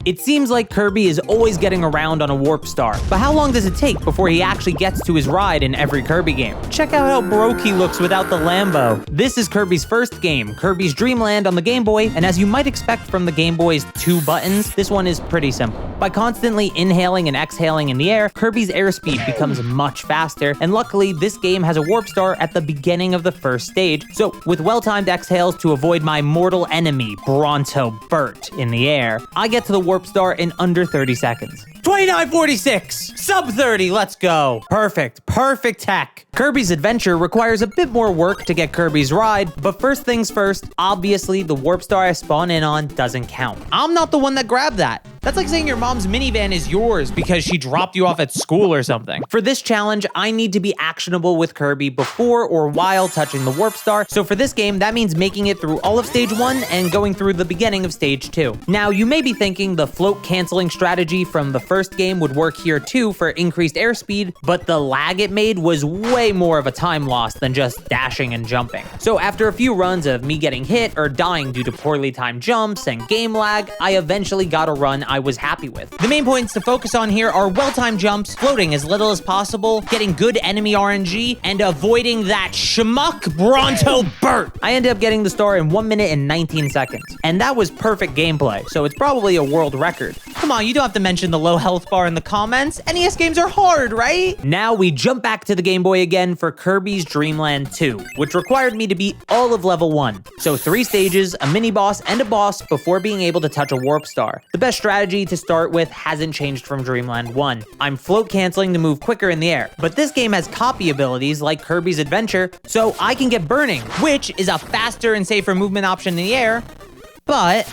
It seems like Kirby is always getting around on a warp star, but how long does it take before he actually gets to his ride in every Kirby game? Check out how broke he looks without the lambo. This is Kirby's first game, Kirby's Dream Land on the Game Boy, and as you might expect from the Game Boy's 2 buttons, this one is pretty simple. By constantly inhaling and exhaling in the air, Kirby's airspeed becomes much faster, and luckily this game has a warp star at the beginning of the first stage, so with well-timed exhales to avoid my mortal enemy, Bronto Burt, in the air, I get to the warp star in under 30 seconds. 29:46! Sub 30, let's go! Perfect tech. Kirby's Adventure requires a bit more work to get Kirby's ride, but first things first, obviously the warp star I spawn in on doesn't count. I'm not the one that grabbed that. That's like saying your mom's minivan is yours because she dropped you off at school or something. For this challenge, I need to be actionable with Kirby before or while touching the warp star, so for this game, that means making it through all of stage 1 and going through the beginning of stage 2. Now, you may be thinking the float canceling strategy from the first game would work here too for increased airspeed, but the lag it made was way more of a time loss than just dashing and jumping. So after a few runs of me getting hit or dying due to poorly timed jumps and game lag, I eventually got a run I was happy with. The main points to focus on here are well-timed jumps, floating as little as possible, getting good enemy RNG, and avoiding that schmuck Bronto Burt. I ended up getting the star in 1 minute and 19 seconds, and that was perfect gameplay, so it's probably a world record. Come on, you don't have to mention the low health bar in the comments. NES games are hard, right? Now we jump back to the Game Boy again for Kirby's Dream Land 2, which required me to beat all of level 1. So 3 stages, a mini-boss, and a boss before being able to touch a warp star. The best strategy to start with hasn't changed from Dream Land 1. I'm float canceling to move quicker in the air, but this game has copy abilities like Kirby's Adventure, so I can get burning, which is a faster and safer movement option in the air, but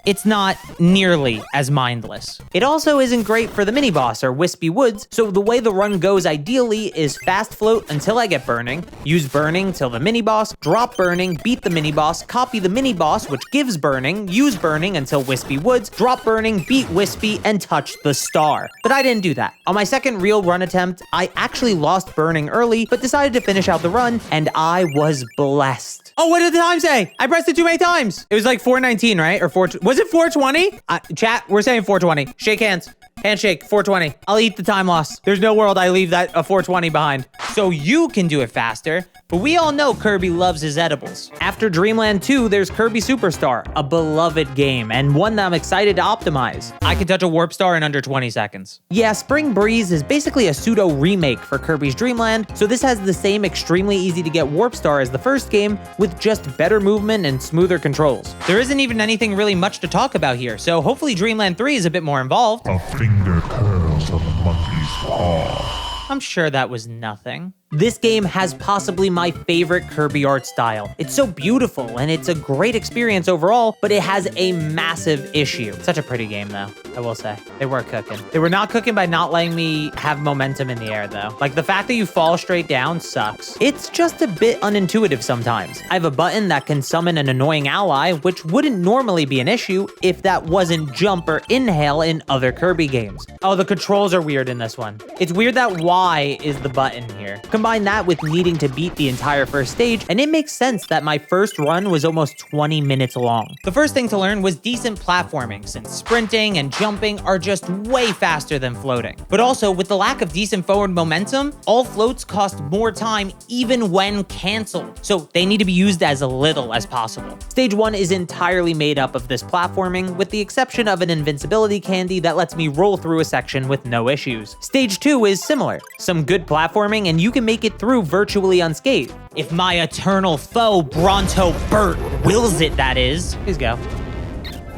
it's not nearly as mindless. It also isn't great for the mini-boss or Wispy Woods, so the way the run goes ideally is fast float until I get burning, use burning till the mini-boss, drop burning, beat the mini-boss, copy the mini-boss which gives burning, use burning until Wispy Woods, drop burning, beat Wispy, and touch the star. But I didn't do that. On my second real run attempt, I actually lost burning early, but decided to finish out the run, and I was blessed. Oh, what did the time say? I pressed it too many times. It was like 4:19, right? Or 4, was it 4:20? Chat, we're saying 4:20. Shake hands. Handshake, 4:20. I'll eat the time loss. There's no world I leave that a 4:20 behind. So you can do it faster, but we all know Kirby loves his edibles. After Dream Land 2, there's Kirby Superstar, a beloved game, and one that I'm excited to optimize. I can touch a warp star in under 20 seconds. Yeah, Spring Breeze is basically a pseudo remake for Kirby's Dream Land, so this has the same extremely easy to get warp star as the first game, with just better movement and smoother controls. There isn't even anything really much to talk about here, so hopefully Dream Land 3 is a bit more involved. A finger curls of a monkey's paw. I'm sure that was nothing. This game has possibly my favorite Kirby art style. It's so beautiful and it's a great experience overall, but it has a massive issue. Such a pretty game though, I will say. They were cooking. They were not cooking by not letting me have momentum in the air though. Like the fact that you fall straight down sucks. It's just a bit unintuitive sometimes. I have a button that can summon an annoying ally, which wouldn't normally be an issue if that wasn't jump or inhale in other Kirby games. Oh, the controls are weird in this one. It's weird that Y is the button here. Combine that with needing to beat the entire first stage, and it makes sense that my first run was almost 20 minutes long. The first thing to learn was decent platforming, since sprinting and jumping are just way faster than floating. But also, with the lack of decent forward momentum, all floats cost more time even when canceled, so they need to be used as little as possible. Stage 1 is entirely made up of this platforming, with the exception of an invincibility candy that lets me roll through a section with no issues. Stage 2 is similar. Some good platforming and you can make it through virtually unscathed. If my eternal foe, Bronto Burt, wills it, that is. Please go.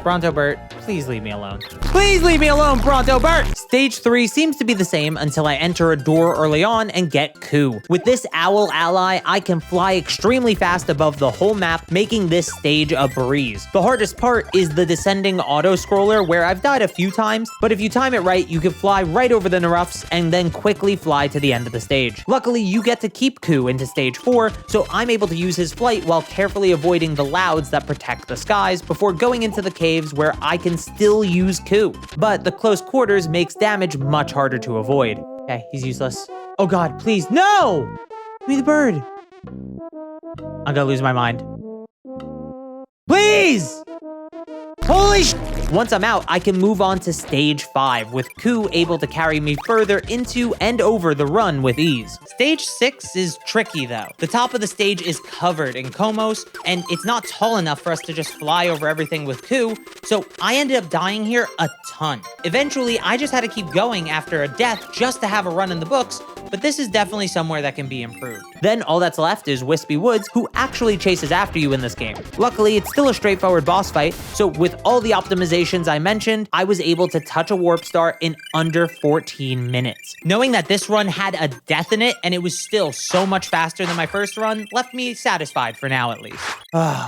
Bronto Burt, please leave me alone. Please leave me alone, Bronto Burt! Stage 3 seems to be the same until I enter a door early on and get Coup. With this owl ally, I can fly extremely fast above the whole map, making this stage a breeze. The hardest part is the descending auto-scroller where I've died a few times, but if you time it right, you can fly right over the Nerufs and then quickly fly to the end of the stage. Luckily, you get to keep Coup into stage 4, so I'm able to use his flight while carefully avoiding the louds that protect the skies before going into the caves where I can still use Coup. But the close quarters makes damage much harder to avoid. Okay, he's useless. Oh god, please, no! Give me the bird. I'm gonna lose my mind. Please! Holy sh! Once I'm out, I can move on to stage 5, with Ku able to carry me further into and over the run with ease. Stage 6 is tricky though. The top of the stage is covered in Komos, and it's not tall enough for us to just fly over everything with Ku, so I ended up dying here a ton. Eventually, I just had to keep going after a death just to have a run in the books, but this is definitely somewhere that can be improved. Then all that's left is Wispy Woods, who actually chases after you in this game. Luckily, it's still a straightforward boss fight, so with all the optimizations I mentioned, I was able to touch a warp star in under 14 minutes. Knowing that this run had a death in it and it was still so much faster than my first run left me satisfied for now at least.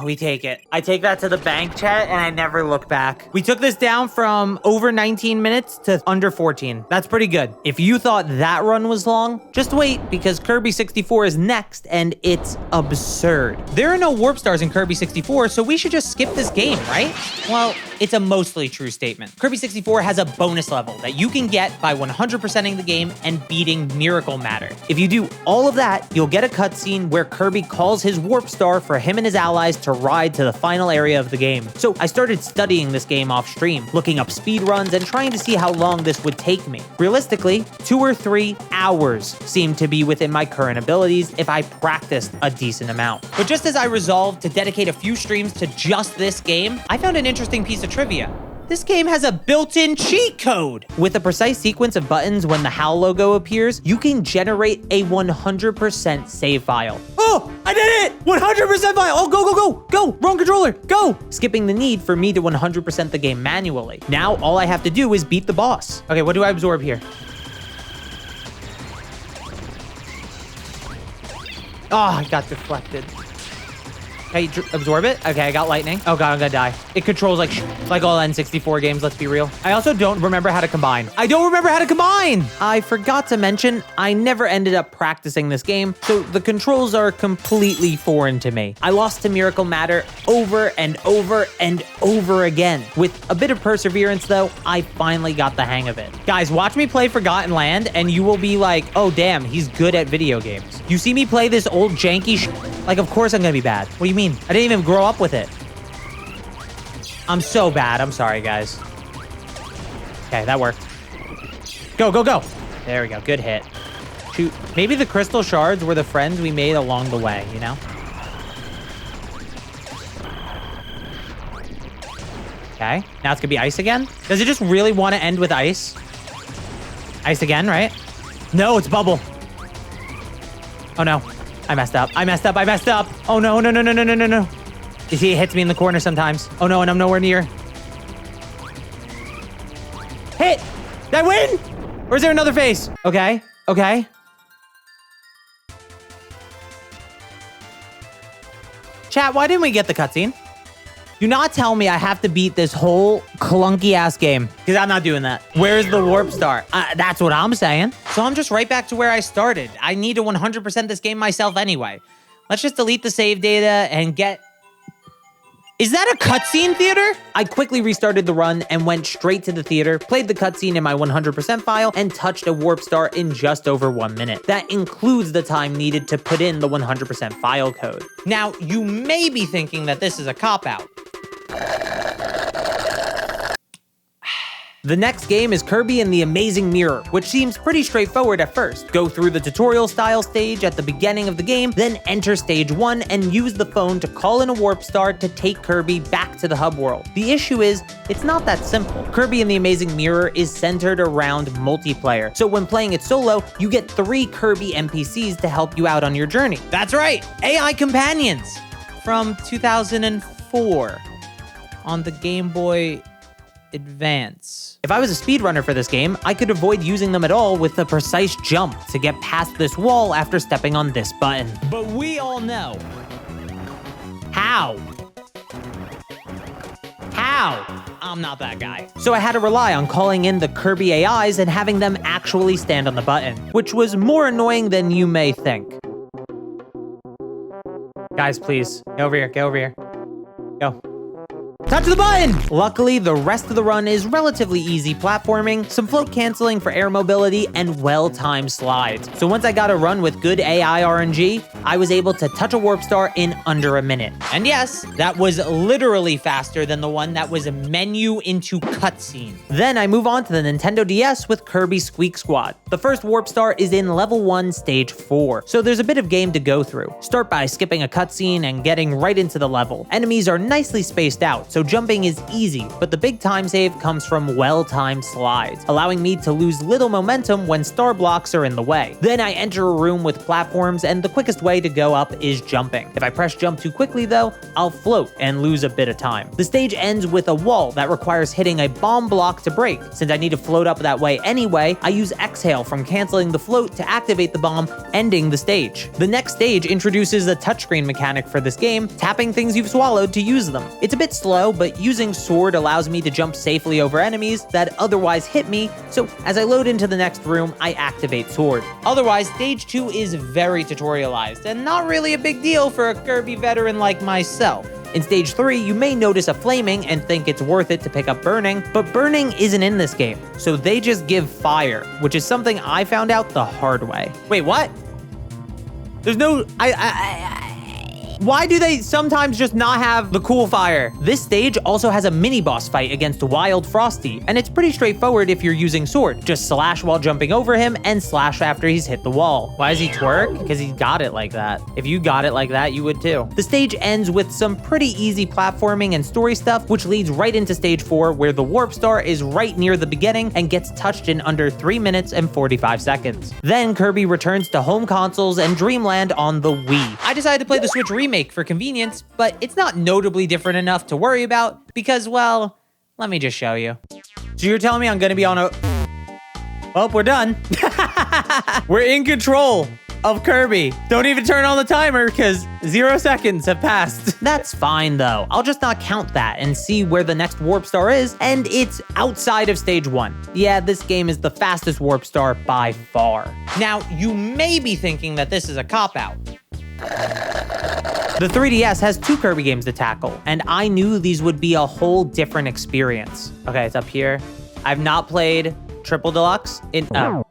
We take it. I take that to the bank, chat, and I never look back. We took this down from over 19 minutes to under 14. That's pretty good. If you thought that run was long, just wait, because Kirby 64 is next and it's absurd. There are no warp stars in Kirby 64, so we should just skip this game, right? Well, it's a mostly true statement. Kirby 64 has a bonus level that you can get by 100%ing the game and beating Miracle Matter. If you do all of that, you'll get a cutscene where Kirby calls his warp star for him and his allies to ride to the final area of the game. So I started studying this game off stream, looking up speed runs and trying to see how long this would take me. Realistically, 2 or 3 hours seemed to be within my current abilities if I practiced a decent amount. But just as I resolved to dedicate a few streams to just this game, I found an interesting piece of trivia. This game has a built-in cheat code. With a precise sequence of buttons when the HAL logo appears, you can generate a 100% save file. Oh, I did it! 100% file! Oh, go, go, go! Go! Wrong controller! Go! Skipping the need for me to 100% the game manually. Now, all I have to do is beat the boss. Okay, what do I absorb here? Oh, I got deflected. Hey, absorb it? Okay, I got lightning. Oh god, I'm gonna die. It controls like all N64 games, let's be real. I also don't remember how to combine. I forgot to mention, I never ended up practicing this game, so the controls are completely foreign to me. I lost to Miracle Matter over and over and over again. With a bit of perseverance though, I finally got the hang of it. Guys, watch me play Forgotten Land and you will be like, oh damn, he's good at video games. You see me play this old janky like of course I'm gonna be bad. What do you mean? I didn't even grow up with it. I'm so bad. I'm sorry, guys. Okay, that worked. Go, go, go. There we go. Good hit. Shoot. Maybe the crystal shards were the friends we made along the way, you know? Okay. Now it's gonna be ice again. Does it just really want to end with ice? Ice again, right? No, it's bubble. Oh, no. I messed up. I messed up. I messed up. Oh, no, no, no, no, no, no, no, no. You see, it hits me in the corner sometimes. Oh, no, and I'm nowhere near. Hit! Did I win? Or is there another phase? Okay. Okay. Chat, why didn't we get the cutscene? Do not tell me I have to beat this whole clunky-ass game, because I'm not doing that. Where's the warp star? That's what I'm saying. So I'm just right back to where I started. I need to 100% this game myself anyway. Let's just delete the save data and get... Is that a cutscene theater? I quickly restarted the run and went straight to the theater, played the cutscene in my 100% file, and touched a warp star in just over 1 minute. That includes the time needed to put in the 100% file code. Now, you may be thinking that this is a cop-out. The next game is Kirby and the Amazing Mirror, which seems pretty straightforward at first. Go through the tutorial style stage at the beginning of the game, then enter stage 1 and use the phone to call in a warp star to take Kirby back to the hub world. The issue is, it's not that simple. Kirby and the Amazing Mirror is centered around multiplayer, so when playing it solo, you get 3 Kirby NPCs to help you out on your journey. That's right, AI companions from 2004 on the Game Boy Advance. If I was a speedrunner for this game, I could avoid using them at all with a precise jump to get past this wall after stepping on this button. But we all know. How? I'm not that guy. So I had to rely on calling in the Kirby AIs and having them actually stand on the button, which was more annoying than you may think. Guys, please, get over here, Go. Touch the button! Luckily, the rest of the run is relatively easy platforming, some float canceling for air mobility, and well-timed slides. So once I got a run with good AI RNG, I was able to touch a warp star in under a minute. And yes, that was literally faster than the one that was a menu into cutscene. Then I move on to the Nintendo DS with Kirby Squeak Squad. The first warp star is in level 1, stage 4, so there's a bit of game to go through. Start by skipping a cutscene and getting right into the level. Enemies are nicely spaced out, so jumping is easy, but the big time save comes from well-timed slides, allowing me to lose little momentum when star blocks are in the way. Then I enter a room with platforms, and the quickest way to go up is jumping. If I press jump too quickly though, I'll float and lose a bit of time. The stage ends with a wall that requires hitting a bomb block to break. Since I need to float up that way anyway, I use exhale from canceling the float to activate the bomb, ending the stage. The next stage introduces a touchscreen mechanic for this game, tapping things you've swallowed to use them. It's a bit slow, but using sword allows me to jump safely over enemies that otherwise hit me, so as I load into the next room, I activate sword. Otherwise, stage 2 is very tutorialized, and not really a big deal for a Kirby veteran like myself. In stage 3, you may notice a flaming and think it's worth it to pick up burning, but burning isn't in this game, so they just give fire, which is something I found out the hard way. Wait, what? There's no, why do they sometimes just not have the cool fire? This stage also has a mini boss fight against Wild Frosty, and it's pretty straightforward if you're using sword. Just slash while jumping over him and slash after he's hit the wall. Why does he twerk? Because he got it like that. If you got it like that, you would too. The stage ends with some pretty easy platforming and story stuff, which leads right into stage 4, where the warp star is right near the beginning and gets touched in under 3 minutes and 45 seconds. Then Kirby returns to home consoles and Dreamland on the Wii. I decided to play the Switch remake for convenience, but it's not notably different enough to worry about because, well, let me just show you. So you're telling me I'm gonna be on a... Well, we're done. We're in control of Kirby. Don't even turn on the timer because 0 seconds have passed. That's fine though. I'll just not count that and see where the next warp star is, and it's outside of stage 1. Yeah, this game is the fastest warp star by far. Now, you may be thinking that this is a cop-out. The 3DS has 2 Kirby games to tackle, and I knew these would be a whole different experience. Okay, it's up here. I've not played Triple Deluxe in... Oh.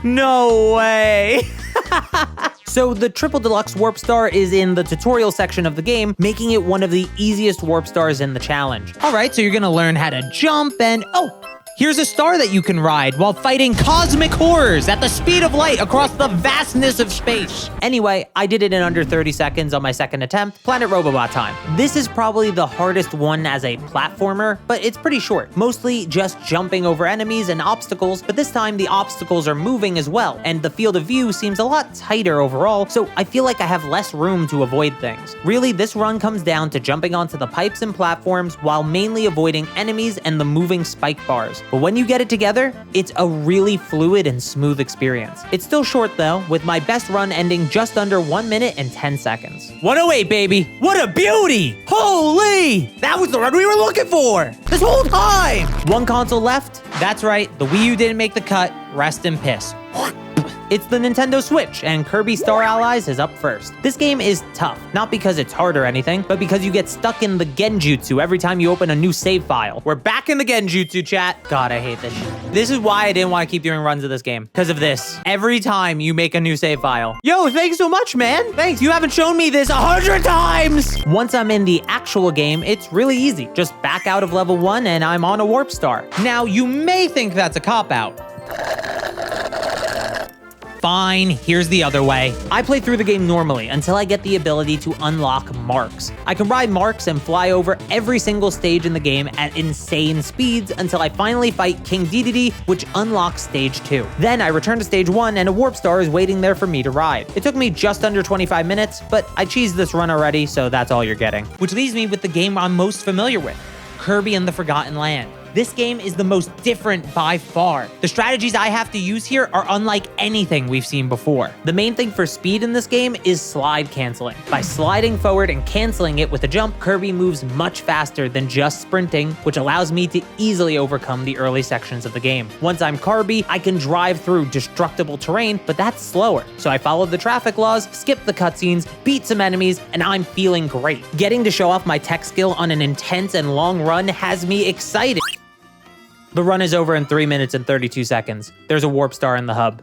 No way! So the Triple Deluxe Warp Star is in the tutorial section of the game, making it one of the easiest warp stars in the challenge. All right, so you're gonna learn how to jump and... Oh! Here's a star that you can ride while fighting cosmic horrors at the speed of light across the vastness of space. Anyway, I did it in under 30 seconds on my second attempt, Planet Robobot time. This is probably the hardest one as a platformer, but it's pretty short. Mostly just jumping over enemies and obstacles, but this time the obstacles are moving as well, and the field of view seems a lot tighter overall, so I feel like I have less room to avoid things. Really, this run comes down to jumping onto the pipes and platforms while mainly avoiding enemies and the moving spike bars. But when you get it together, it's a really fluid and smooth experience. It's still short though, with my best run ending just under 1 minute and 10 seconds. 108, baby! What a beauty! Holy! That was the run we were looking for! This whole time! 1 console left? That's right, the Wii U didn't make the cut. Rest in piss. It's the Nintendo Switch, and Kirby Star Allies is up first. This game is tough, not because it's hard or anything, but because you get stuck in the Genjutsu every time you open a new save file. We're back in the Genjutsu, chat. God, I hate this shit. This is why I didn't want to keep doing runs of this game, because of this. Every time you make a new save file. Yo, thanks so much, man. Thanks, you haven't shown me this 100 times. Once I'm in the actual game, it's really easy. Just back out of level 1 and I'm on a warp star. Now, you may think that's a cop-out. Fine, here's the other way. I play through the game normally until I get the ability to unlock marks. I can ride marks and fly over every single stage in the game at insane speeds until I finally fight King Dedede, which unlocks stage 2. Then I return to stage 1 and a warp star is waiting there for me to ride. It took me just under 25 minutes, but I cheesed this run already, so that's all you're getting. Which leaves me with the game I'm most familiar with, Kirby and the Forgotten Land. This game is the most different by far. The strategies I have to use here are unlike anything we've seen before. The main thing for speed in this game is slide canceling. By sliding forward and canceling it with a jump, Kirby moves much faster than just sprinting, which allows me to easily overcome the early sections of the game. Once I'm Kirby, I can drive through destructible terrain, but that's slower. So I follow the traffic laws, skip the cutscenes, beat some enemies, and I'm feeling great. Getting to show off my tech skill on an intense and long run has me excited. The run is over in 3 minutes and 32 seconds. There's a warp star in the hub.